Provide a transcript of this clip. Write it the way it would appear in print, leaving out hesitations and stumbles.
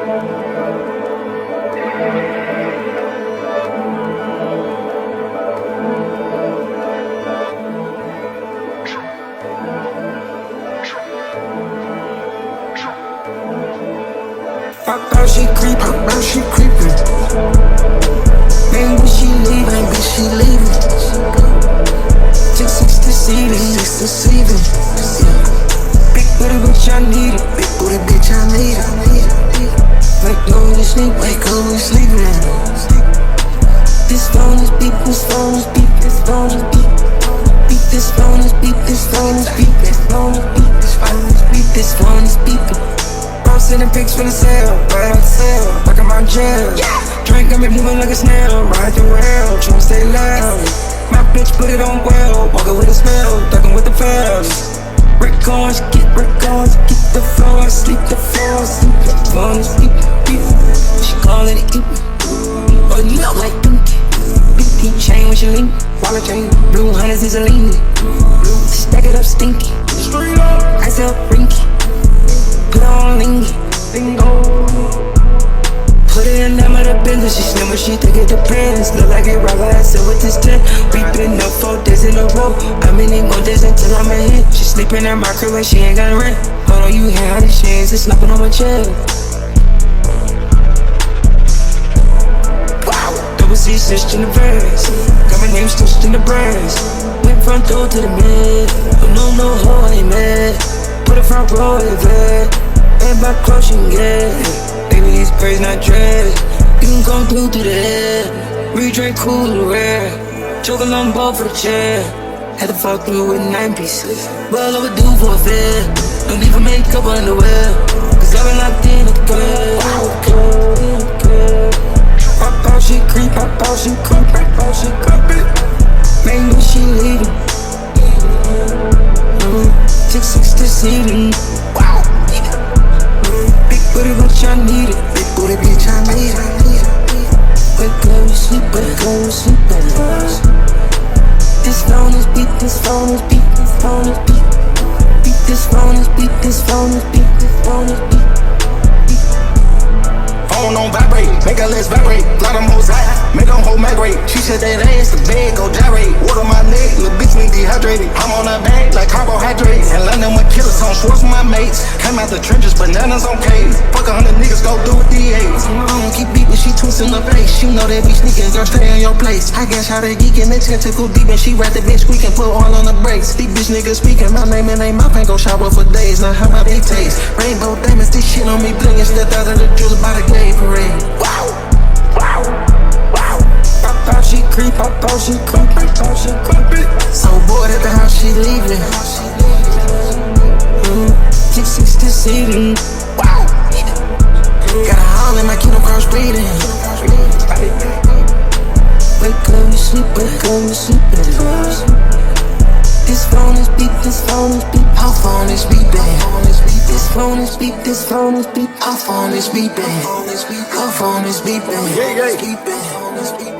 Pop out, she creepin'. Man, when she leaving, bitch, she leaving. 6 deceiving. Yeah. Big booty bitch, I need it. Big booty bitch, I need it. Wake up to sleep, wake up to sleeping. This phone is beep, this phone is beep, this phone is beep. Beep, this phone is beep, this phone is beep, this phone is beep, this phone is beep, this phone is beeping. I'm sending pics for the sale, right on sale, like I'm out jail. Drink got me moving like a snail, ride the rail, tryna stay loud. My bitch put it on well, walking with a smell, ducking with the fellas. Brick guns, get the floor, sleep the floor, sleep the phone is beep, beep. She callin' it eat. Oh, you know like pinky. Big T chain when she lean. Wallet chain, blue hunters is a lean. Stack it up stinky. Ice up rinky. Put on lingy. Put it in them of the business. She slim when she think it depends. Look like it rock I said with this 10. We been up 4 days in a row. How many more days until I'm a hit? She sleeping in my crib like she ain't got rent. Hold on, you hear how these chains is slapping on my chest. Double C stitched in the verse. Got my name stitched in the brass. Went front door to the mid. But no hoe, I ain't mad. Put a front row in bed. And back close, you can get. Baby, these braids not dread. You can come through to the head. Re-drink cool to rare. Choke a lumbo for the chair. Had to fall through with 9 pieces. Well overdue for a fair. Don't even make up underwear. Cause I've been locked in at the crib. Pop out, she creep, pop out, she creep, pop out, she creep. Man, when she leaving. 6 deceiving. Wow. Big booty bitch, I need it. Big booty bitch, I need it. Wake up, you sleep, wake up, you sleep. This phone is beep, this phone is beep, this phone is beep. Beep, this phone is beep, this phone is beep, this phone is beep. Phone on vibrate, make her less vibrate. Lot of most high, make them whole migrate. She said that ass, the bed go gyrate. Water my neck, little bitch me dehydrated. I'm on her bag like carbohydrates. In London with killers on Schwartz with my mates. Came out the trenches, bananas on K's. Fuck 100 niggas, go do with D8s. I don't keep beeping, she twisting the face. You know that be sneaking, girl, stay in your place. I guess how they geeking, they tentacle deep and she rap the bitch squeaking, put all on the brakes. These bitch niggas speaking, my name and ain't my pain, go shower for days. Now how my beat taste? Rainbow diamonds, this shit on me blingin'. Stepped out of the jewels by the gay parade. Wow. Pop out, she creep, pop out, she creep, pop out, she creep. So bored at the house, she leaving. 6 deceiving. Wow. Got a howl in my kingdom cross breathing. Wake up, you sleep, wake up, you sleep. This phone is beep, this phone is beep. Our phone is beeping. This phone is beep, this phone is beep. Our phone is beeping. Our phone is beeping. Yeah.